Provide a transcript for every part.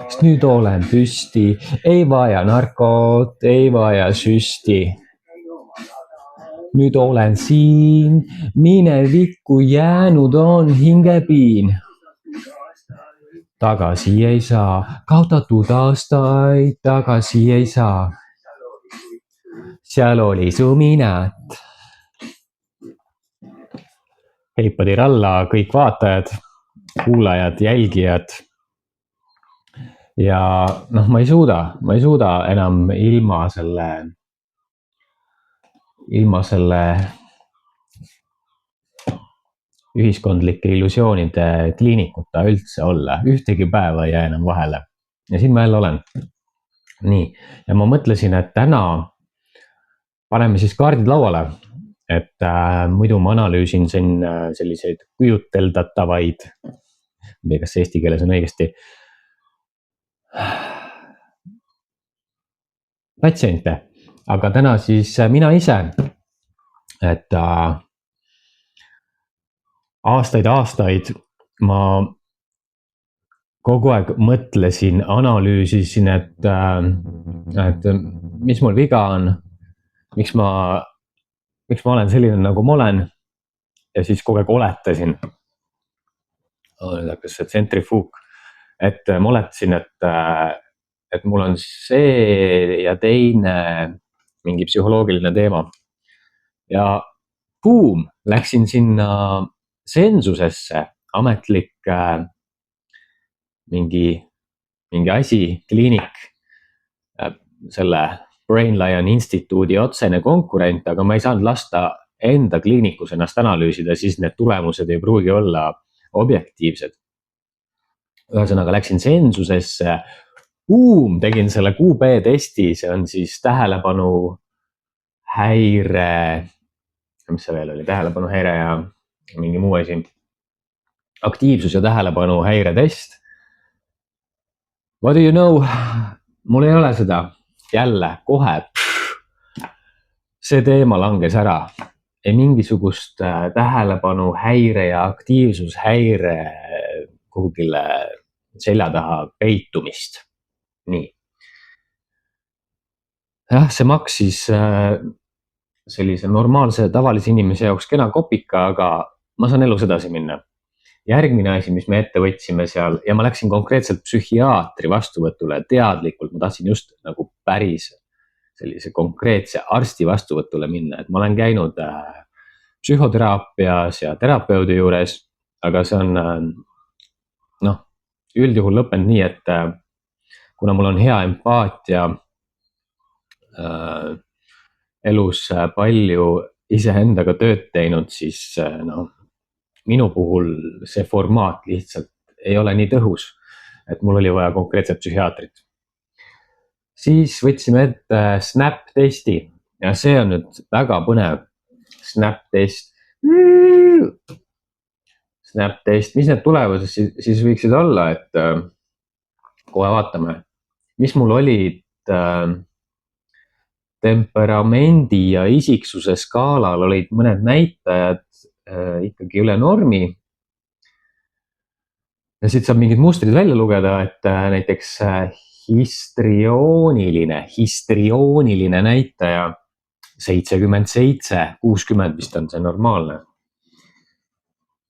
Sest nüüd olen püsti, ei vaja narkot, ei vaja süsti. Nüüd olen siin, minevikku jäänud on hingepiin. Tagasi ei saa, kaotatud aastaid tagasi ei saa. Seal oli suminat. Heipadi ralla kõik vaatajad, kuulajad, jälgijad. Ja ma ei suuda enam ilma selle ühiskondlike illusioonide kliinikuta üldse olla. Ühtegi päeva ei jää enam vahele. Ja siin ma jälle olen. Nii, ja ma mõtlesin, et täna paneme siis kaardid lauale, et muidu ma analüüsin siin selliseid kujuteldatavaid, ma ei tea, kas eesti keeles on õigesti, patsiente, aga täna siis mina ise, et aastaid ma kogu aeg mõtlesin, analüüsisin, et mis mul viga on, miks ma olen selline, nagu ma olen, ja siis kogu aeg oletasin. Nüüd hakkas see tsentrifuug, et ma oletasin, et mul on see ja teine mingi psühholoogiline teema. Ja boom, läksin sinna Sensusesse, ametlik mingi asi, kliinik, selle Brain Lion Instituudi otsene konkurent, aga ma ei saanud lasta enda kliinikus ennast analüüsida, siis need tulemused ei pruugi olla objektiivsed. Ühesõnaga läksin Sensusesse, tegin selle QB testi, see on siis tähelepanu häire, mis see veel oli, tähelepanu häire ja mingi muu asi, aktiivsus ja tähelepanu häire test. What do you know? Mul ei ole seda. Jälle, kohe. See teema langes ära. Ei mingisugust tähelepanu häire ja aktiivsushäire kuhugile selja taha peitumist. Nii. Jah, see maksis sellise normaalse tavalise inimese jaoks kena kopika, aga ma saan elus edasi minna. Järgmine asi, mis me ette võtsime seal, ja ma läksin konkreetselt psühhiaatri vastuvõtule teadlikult, ma tahtsin just nagu päris sellise konkreetse arsti vastuvõtule minna, et ma olen käinud psühhoteraapias ja terapeudi juures, aga see on üldjuhul lõppenud nii, et kuna mul on hea empaatia, elus palju iseendaga tööd teinud, siis minu puhul see formaat lihtsalt ei ole nii tõhus, et mul oli vaja konkreetset psühhiaatrit. Siis võtsime ette Snap testi ja see on nüüd väga põnev. Snap test. Snap test, mis need tulevad siis võiksid olla, et kohe vaatame, mis mul olid temperamendi ja isiksuse skaalal olid mõned näitajad ikkagi üle normi. Ja siit saab mingid mustrid välja lugeda, et näiteks histrioniline näitaja 77, 60 vist on see normaalne.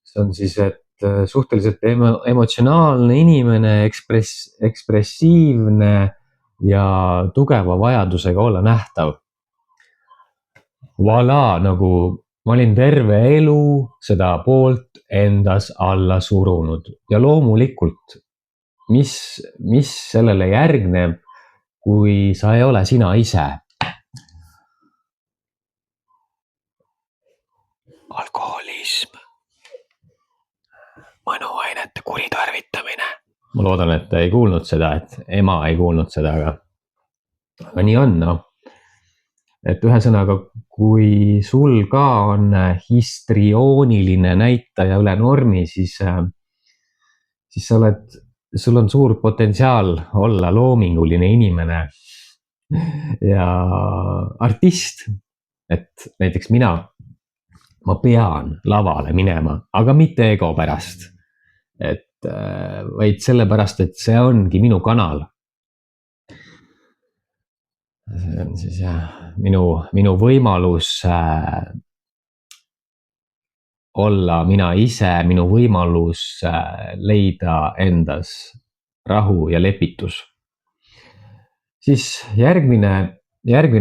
See on siis, et suhteliselt emotsionaalne inimene, ekspressiivne ja tugeva vajadusega olla nähtav. Voilà, nagu ma olin terve elu seda poolt endas alla surunud ja loomulikult, mis sellele järgneb, kui sa ei ole sina ise? Alkoholism, mõnuainete kuritarvitamine. Ma loodan, et ei kuulnud seda, et ema ei kuulnud seda, aga nii on, Et ühesõnaga, kui sul ka on histrioniline näitaja üle normi, siis sul on suur potentsiaal olla loominguline inimene ja artist. Et näiteks ma pean lavale minema, aga mitte ego pärast. Et vaid sellepärast, et see ongi minu kanal. See on siis minu võimalus olla mina ise, minu võimalus leida endas rahu ja lepitus. Siis järgmine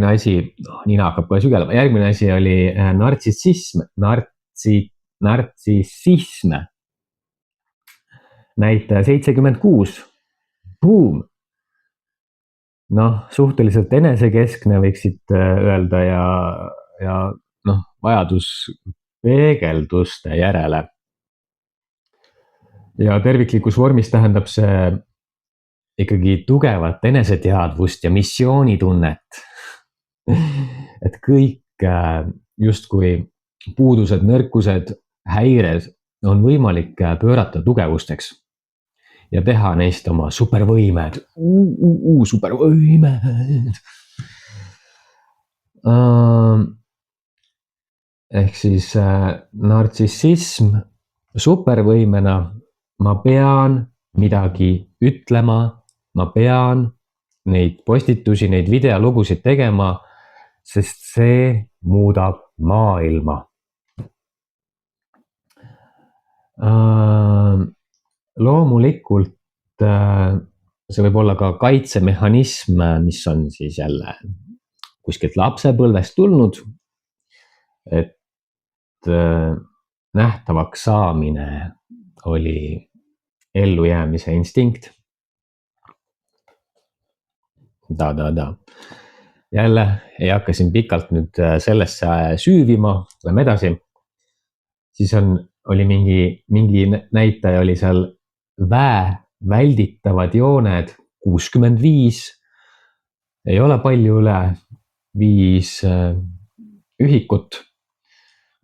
asi, nina hakkab kohe sügelema, järgmine asi oli nartsissism, näitaja 76. Boom! Noh, suhteliselt enesekeskne võiksid öelda ja noh, vajadus peegelduste järele. Ja terviklikus vormis tähendab see ikkagi tugevat eneseteadvust ja missioonitunnet. Et kõik justkui puudused, nõrkused, häired on võimalik pöörata tugevusteks ja teha neist oma supervõimed. Supervõimed. Ehk siis nartsissism supervõimena, ma pean midagi ütlema, ma pean neid postitusi, neid videolugusid tegema, sest see muudab maailma. Loomulikult see võib olla ka kaitsemehhanism, mis on siis jälle kuskilt lapsepõlvest tulnud, et nähtavaks saamine oli ellujäämise instinkt. Jälle ei hakka siin pikalt nüüd sellesse süüvima, lähme edasi. Siis oli mingi näitaja oli seal välditavad jooned 65. Ei ole palju üle 5 ühikut.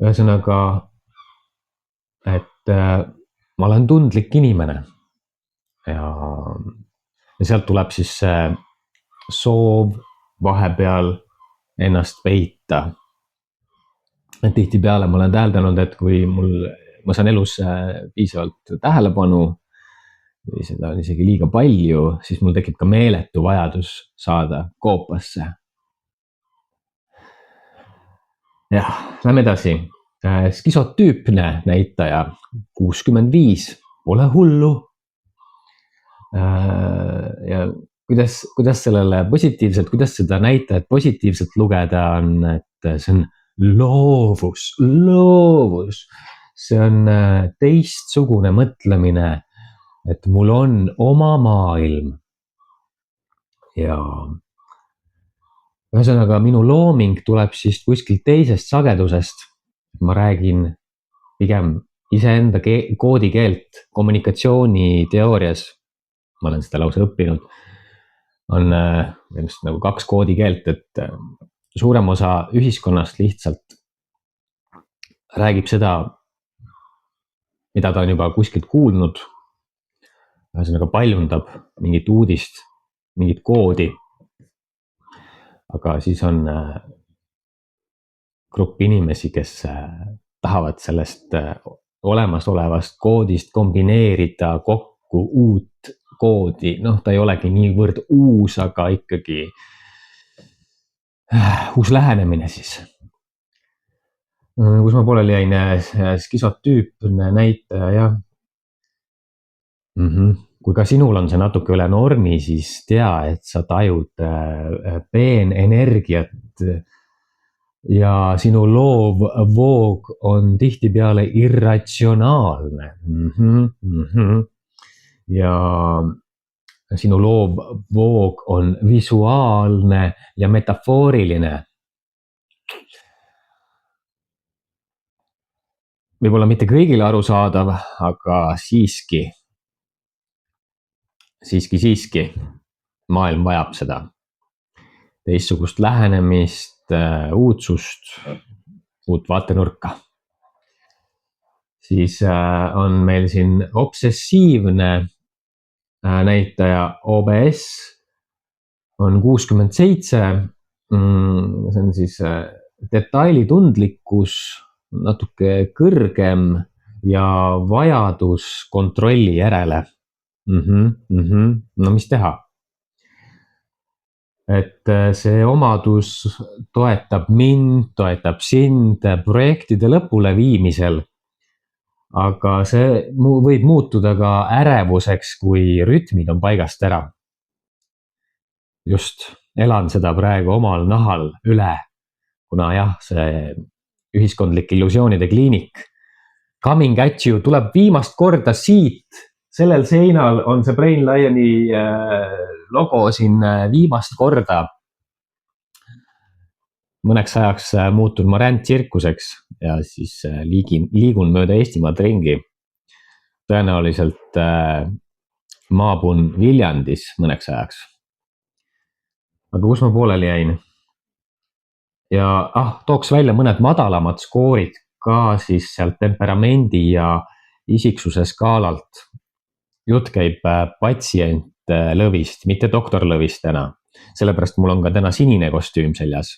Ühesõnaga, et ma olen tundlik inimene ja sealt tuleb siis soov vahepeal ennast peita. Tihtipeale ma olen täheldanud, et kui ma saan elus piisavalt tähelepanu või seda on isegi liiga palju, siis mul tekib ka meeletu vajadus saada koopasse. Jah, lähme edasi. Skisotüüpne näitaja 65, pole hullu. Ja kuidas sellele positiivselt, kuidas seda näitajat positiivselt lugeda on, et see on loovus. See on teistsugune mõtlemine, et mul on oma maailm. Ja ühesõnaga minu looming tuleb siis kuskilt teisest sagedusest. Ma räägin pigem iseenda koodikeelt kommunikatsiooniteoorias. Ma olen seda lausa õppinud. On nagu 2 koodikeelt, et suurem osa ühiskonnast lihtsalt räägib seda, mida ta on juba kuskilt kuulnud. Ühesõnaga paljundab mingit uudist, mingit koodi. Aga siis on grupp inimesi, kes tahavad sellest olemasolevast koodist kombineerida kokku uut koodi. Noh, ta ei olegi niivõrd uus, aga ikkagi uus lähenemine siis. Kus ma pooleli jäin, skisotüüpne näitaja, jah. Kui ka sinul on see natuke üle normi, siis tea, et sa tajud peenenergiat ja sinu loovvoog on tihtipeale irratsionaalne. Ja sinu loovvoog on visuaalne ja metafooriline. Võib-olla mitte kõigile arusaadav, aga siiski. Maailm vajab seda. Teistsugust lähenemist, uudsust, uut vaatenurka. Siis on meil siin obsessiivne näitaja OBS on 67. See on siis detailitundlikkus natuke kõrgem ja vajadus kontrolli järele. No mis teha? Et see omadus toetab mind, toetab sind projektide lõpule viimisel. Aga see võib muutuda ka ärevuseks, kui rütmid on paigast ära. Just, elan seda praegu omal nahal üle, kuna jah, see ühiskondlik illusioonide kliinik coming at you tuleb viimast korda siit. Sellel seinal on see Brain Lioni logo siin viimast korda. Mõneks ajaks muutun ma rändtsirkuseks ja siis liigun mööda Eestimaad ringi. Tõenäoliselt maabun Viljandis mõneks ajaks. Aga kus ma pooleli jäin? Ja tooks välja mõned madalamad skoorid ka siis sealt temperamendi ja isiksuse skaalalt. Jutt käib patsient Lõvist, mitte doktor Lõvist täna. Sellepärast mul on ka täna sinine kostüüm seljas.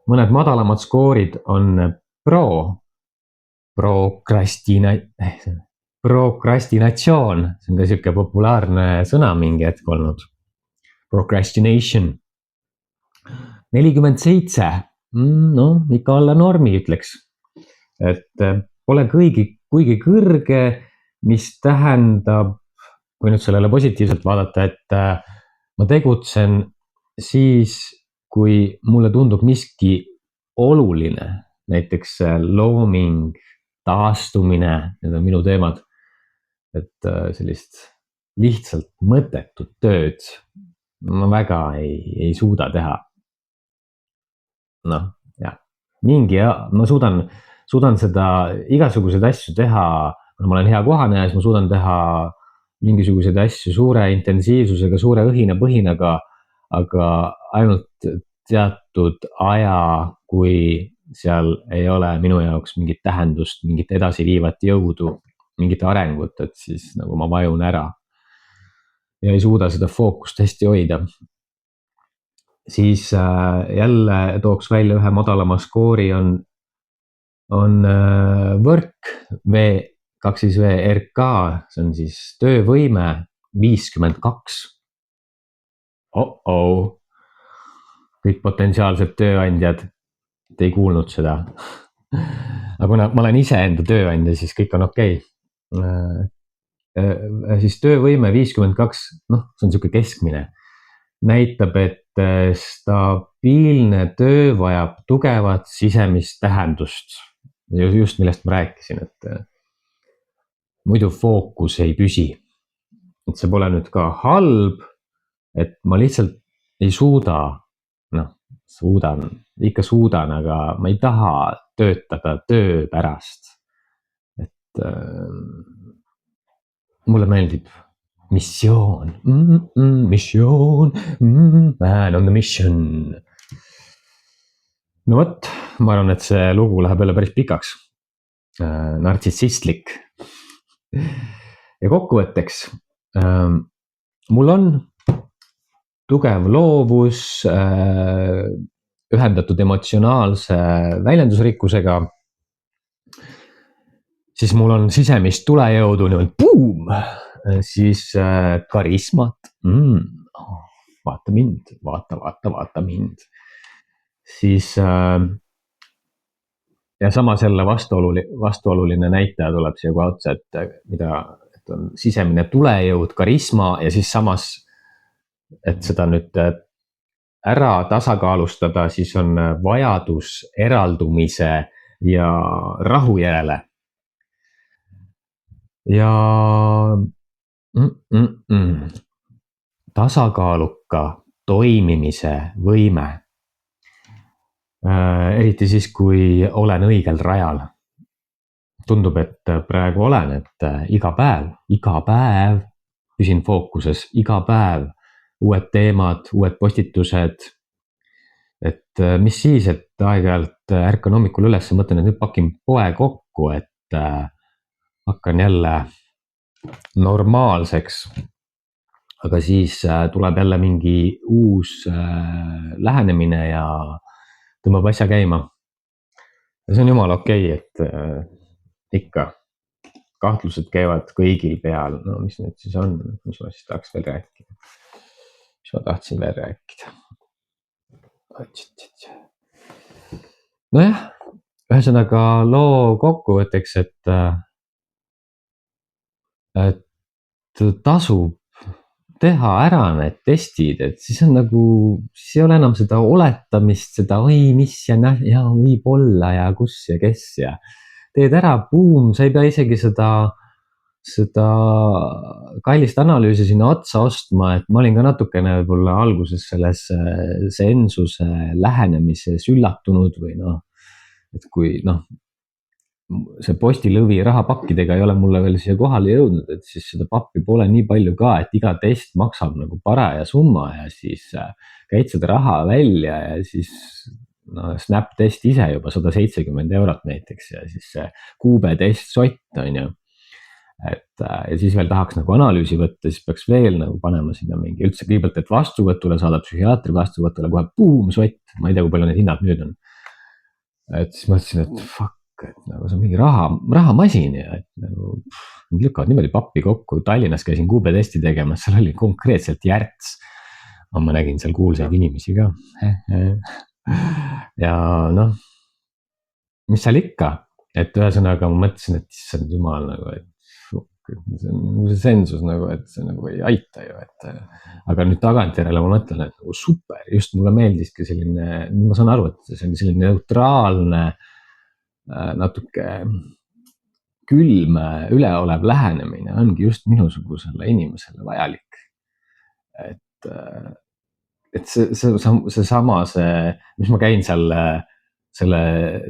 Mõned madalamad skoorid on prokrastinatsioon. See on ka siuke populaarne sõna mingi hetk olnud. Procrastination. 47. No, ikka alla normi ütleks. Et pole kuigi kõrge, mis tähendab, kui nüüd sellele positiivselt vaadata, et ma tegutsen siis, kui mulle tundub miski oluline, näiteks looming, taastumine, need on minu teemad, et sellist lihtsalt mõttetut tööd ma väga ei suuda teha. Noh, jah, ma suudan seda igasuguseid asju teha, ma olen hea kohaneja, siis ma suudan teha mingisuguseid asju suure intensiivsusega, suure õhinapõhinaga, aga ainult teatud aja, kui seal ei ole minu jaoks mingit tähendust, mingit edasiviivat jõudu, mingit arengut, et siis nagu ma vajun ära ja ei suuda seda fookust hästi hoida. Siis jälle tooks välja ühe madalama skoori on võrk V2VRK, see on siis töövõime 52. Kõik potentsiaalsed tööandjad, te ei kuulnud seda. Aga kuna ma olen ise enda tööandja, siis kõik on okei. Siis töövõime 52, see on siuke keskmine, näitab, et stabiilne töö vajab tugevat sisemist tähendust. Just millest ma rääkisin, et muidu fookus ei püsi. Et see pole nüüd ka halb, et ma lihtsalt ei suuda, ikka suudan, aga ma ei taha töötada töö pärast. Et mulle meeldib missioon, missioon, man on the mission. No vot, ma arvan, et see lugu läheb jälle päris pikaks. Nartsissistlik. Ja kokkuvõtteks, mul on tugev loovus, ühendatud emotsionaalse väljendusrikkusega. Siis mul on sisemist tulejõudu, boom! Siis karismat, vaata mind, vaata mind. Siis ja samas jälle vastuoluline näitaja tuleb siia kohe otsa, et on sisemine tulejõud, karisma ja siis samas, et seda nüüd ära tasakaalustada, siis on vajadus eraldumise ja rahu järele. Ja tasakaaluka toimimise võime. Eriti siis, kui olen õigel rajal. Tundub, et praegu olen, et iga päev püsin fookuses, iga päev uued teemad, uued postitused. Et mis siis, et aeg-ajalt ärkan hommikul üles ja mõtlen, et nüüd pakin poe kokku, et hakkan jälle normaalseks. Aga siis tuleb jälle mingi uus lähenemine ja tõmbab asja käima. Ja see on jumala okei, et ikka kahtlused käivad kõigil peal, no mis need siis on, mis ma siis tahaks veel rääkida, mis ma tahtsin veel rääkida. Nojah, ühesõnaga loo kokkuvõtteks, et tasub teha ära need testid, et siis on nagu, siis ei ole enam seda oletamist, seda oi, mis ja võib olla ja kus ja kes ja teed ära, buum, sa ei pea isegi seda kallist analüüsi sinna otsa ostma, et ma olin ka natukene võib-olla alguses selles sensuse lähenemises üllatunud või noh, et kui noh, see postilõvi rahapakkidega ei ole mulle veel siia kohale jõudnud, et siis seda pappi pole nii palju ka, et iga test maksab nagu paraja summa ja siis käid seda raha välja ja siis no, Snap test ise juba 170 eurot näiteks ja siis see kuube test sott on ju. Et ja siis veel tahaks nagu analüüsi võtta, siis peaks veel nagu panema sinna mingi üldse kõigepealt, et vastuvõtule saada psühhiaatri vastuvõtule kohe buum sott, ma ei tea, kui palju need hinnad nüüd on. Et siis mõtlesin, et fuck, et nagu see on mingi rahamasin ja et nagu nad lükkavad niimoodi pappi kokku. Tallinnas käisin kuube testi tegemas, seal oli konkreetselt järts. Ma nägin seal kuulsaid inimesi ka. Ja noh, mis seal ikka, et ühesõnaga ma mõtlesin, et issand jumal nagu, et see sensus nagu, et see nagu ei aita ju, et aga nüüd tagantjärele ma mõtlen, et nagu super, just mulle meeldiski selline, ma saan aru, et see on selline neutraalne, natuke külm, üleolev lähenemine ongi just minusugusele inimesele vajalik. Et seesama, mis ma käin seal selle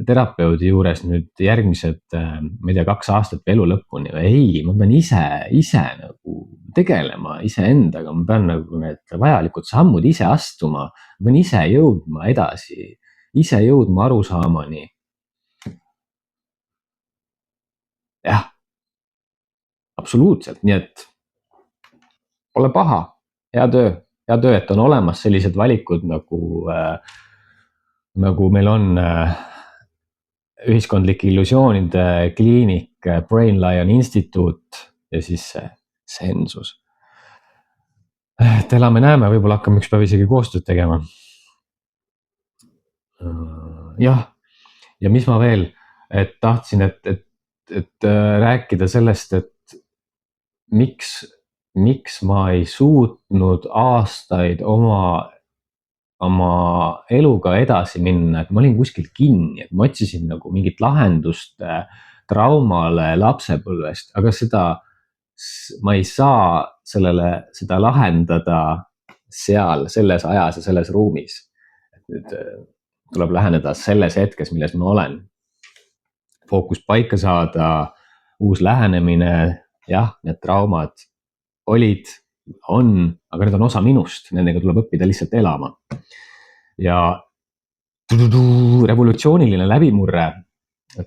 terapeudi juures nüüd järgmised, ma ei tea, 2 aastat elu lõpuni, ei, ma pean ise nagu tegelema iseendaga, ma pean nagu need vajalikud sammud ise astuma, ma pean ise jõudma edasi, ise jõudma arusaamani. Jah, absoluutselt, nii et pole paha, hea töö, et on olemas sellised valikud nagu meil on ühiskondlike illusioonide kliinik, Brain Lion Instituut ja siis see sensus. Et elame-näeme, võib-olla hakkame üks päev isegi koostööd tegema. Jah, ja mis ma veel, et tahtsin, et rääkida sellest, et miks ma ei suutnud aastaid oma eluga edasi minna, et ma olin kuskil kinni, et ma otsisin nagu mingit lahendust traumale lapsepõlvest, aga ma ei saa seda lahendada seal, selles ajas ja selles ruumis. Nüüd tuleb läheneda selles hetkes, milles ma olen. Fookus paika saada, uus lähenemine, jah, need traumad on, aga need on osa minust, nendega tuleb õppida lihtsalt elama. Ja revolutsiooniline läbimurre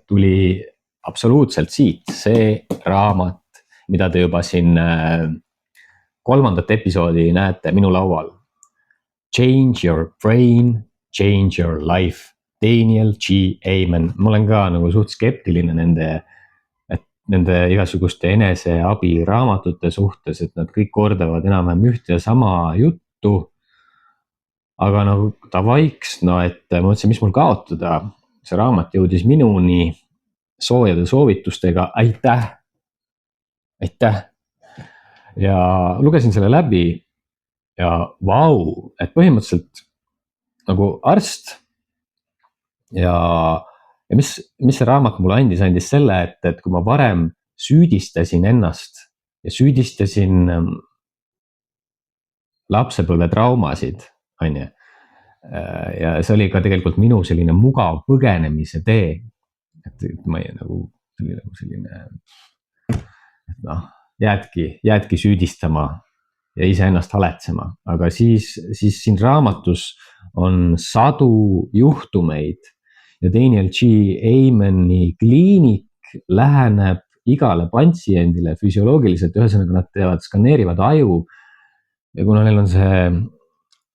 tuli absoluutselt siit, see raamat, mida te juba siin 3. episoodi näete minu laual. Change your brain, change your life. Daniel G. Amen. Ma olen ka nagu suht skeptiline nende igasuguste eneseabi raamatute suhtes, et nad kõik kordavad enam-vähem ühte ja sama juttu. Aga nagu davaiks, no et ma mõtlesin, mis mul kaotada. See raamat jõudis minuni soojade soovitustega. Aitäh! Ja lugesin selle läbi ja vau, et põhimõtteliselt nagu arst ja mis see raamat mulle andis selle, et kui ma varem süüdistasin ennast ja süüdistasin lapsepõlve traumasid, on ju. Ja see oli ka tegelikult minu selline mugav põgenemise tee. Et ma ei nagu selline, noh, jäädki süüdistama ja iseennast haletsema, aga siis siin raamatus on sadu juhtumeid ja Daniel G. Ameni kliinik läheneb igale patsiendile füsioloogiliselt, ühesõnaga nad skaneerivad aju ja kuna neil on see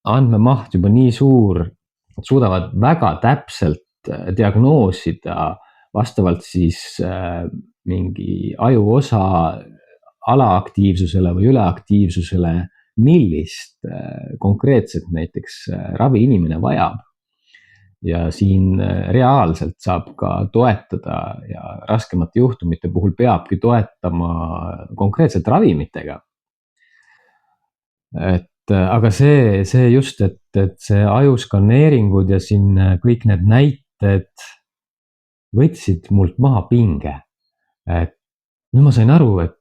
andmemaht juba nii suur, nad suudavad väga täpselt diagnoosida vastavalt siis mingi ajuosa alaaktiivsusele või üleaktiivsusele, millist konkreetset näiteks ravi inimene vajab. Ja siin reaalselt saab ka toetada ja raskemate juhtumite puhul peabki toetama konkreetselt ravimitega. Aga see just, et see ajuskaneeringud ja siin kõik need näited võtsid mult maha pinge. Et nüüd ma sain aru, et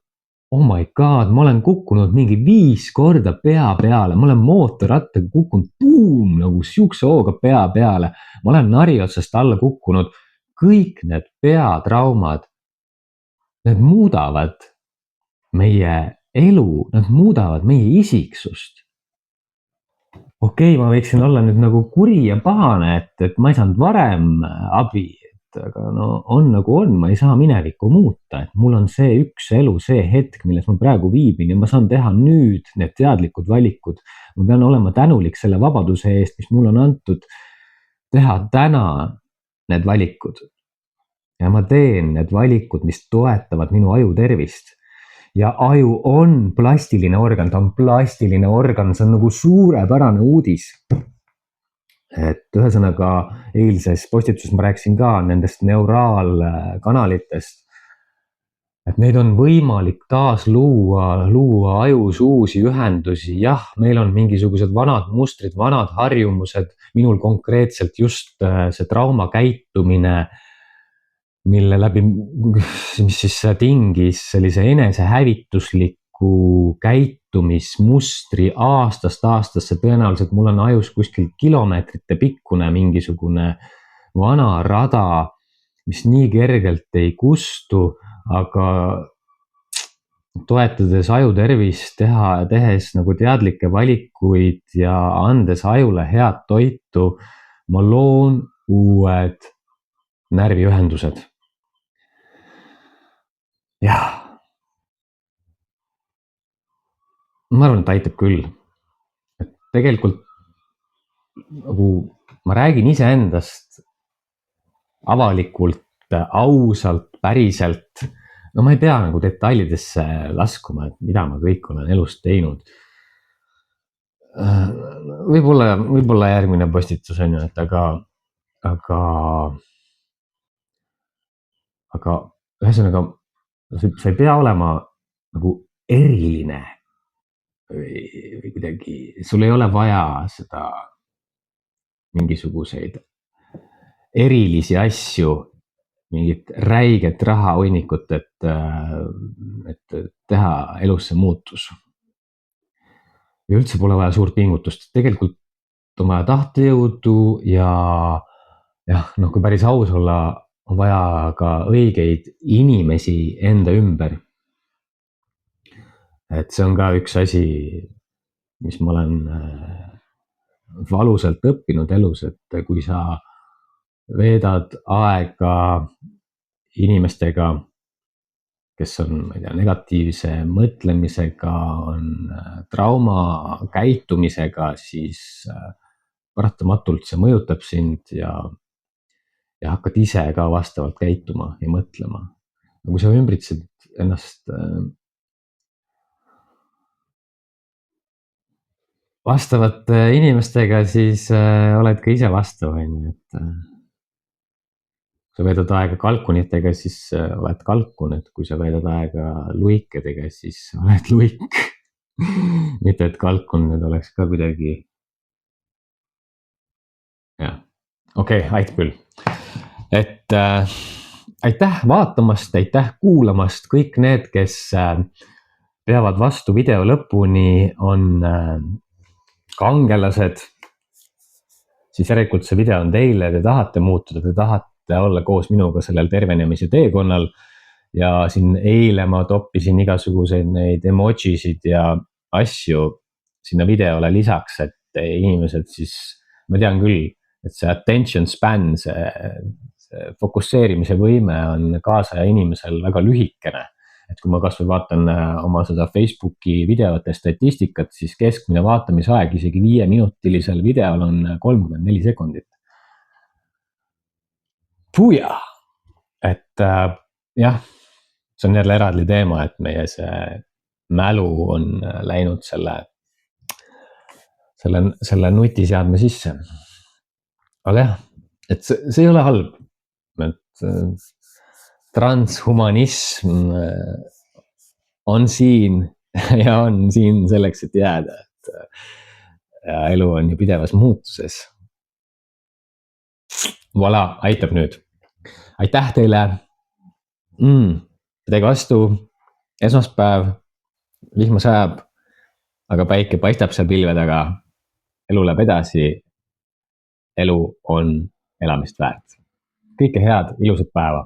oh my god, ma olen kukkunud mingi 5 korda pea peale, ma olen mootorrattaga kukkunud boom, nagu siukse hooga pea peale. Ma olen nari otsast alla kukkunud. Kõik need peatraumad, need muudavad meie elu, nad muudavad meie isiksust. Okei, ma võiksin olla nüüd nagu kuri ja pahane, et ma ei saanud varem abi. Aga no on nagu on, ma ei saa minevikku muuta, et mul on see üks elu, see hetk, milles ma praegu viibin ja ma saan teha nüüd need teadlikud valikud. Ma pean olema tänulik selle vabaduse eest, mis mul on antud teha täna need valikud. Ja ma teen need valikud, mis toetavad minu aju tervist. Ja aju on plastiline organ, ta on plastiline organ, see on nagu suurepärane uudis. Et ühesõnaga eilses postituses ma rääkisin ka nendest neuraalkanalitest, et neid on võimalik taas luua ajus uusi ühendusi. Jah, meil on mingisugused vanad mustrid, vanad harjumused, minul konkreetselt just see traumakäitumine, mille läbi, mis siis tingis sellise enesehävitusliku käitumismustri aastast aastasse. Tõenäoliselt mul on ajus kuskil kilomeetrite pikkune mingisugune vana rada, mis nii kergelt ei kustu, aga toetades aju tervist, tehes nagu teadlikke valikuid ja andes ajule head toitu, ma loon uued närviühendused. Jah. Ma arvan, et aitab küll. Et tegelikult nagu ma räägin iseendast avalikult, ausalt, päriselt. No ma ei pea nagu detailidesse laskuma, et mida ma kõik olen elus teinud. Võib-olla järgmine postitus on ju, et aga ühesõnaga sa ei pea olema nagu eriline või kuidagi, sul ei ole vaja seda mingisuguseid erilisi asju, mingit räiget rahahunnikut, et teha elus see muutus. Ja üldse pole vaja suurt pingutust, tegelikult on vaja tahtejõudu ja jah, noh, kui päris aus olla, on vaja ka õigeid inimesi enda ümber. Et see on ka üks asi, mis ma olen valusalt õppinud elus, et kui sa veedad aega inimestega, kes on, ma ei tea, negatiivse mõtlemisega, on trauma käitumisega, siis paratamatult see mõjutab sind ja hakkad ise ka vastavalt käituma ja mõtlema. Kui sa ümbritsed ennast vastavate inimestega, siis oled ka ise vastav, et kui sa veedad aega kalkunitega, siis oled kalkun, et kui sa veedad aega luikedega, siis oled luik. Mitte, et kalkun nüüd oleks ka kuidagi. Jah, okei, aitab küll. Et aitäh vaatamast, aitäh kuulamast, kõik need, kes peavad vastu video lõpuni, on kangelased, siis järelikult see video on teile, te tahate muutuda, te tahate olla koos minuga sellel tervenemise teekonnal. Ja siin eile ma toppisin igasuguseid neid emojisid ja asju sinna videole lisaks, et inimesed siis, ma tean küll, et see attention span, see fokusseerimise võime on kaasaja inimesel väga lühikene. Et kui ma kasvõi vaatan oma seda Facebooki videote statistikat, siis keskmine vaatamisaeg isegi 5-minutilisel videol on 34 sekundit. Puja! et jah, see on jälle eraldi teema, et meie see mälu on läinud selle nutiseadme sisse. aga jah, et see ei ole halb, et transhumanism on siin ja on siin selleks, et jääda, et ja elu on ju pidevas muutuses. Voilà, aitab nüüd. Aitäh teile. Midagi vastu, esmaspäev, vihma sajab, aga päike paistab seal pilve taga. Elu läheb edasi. Elu on elamist väärt. Kõike head, ilusat päeva.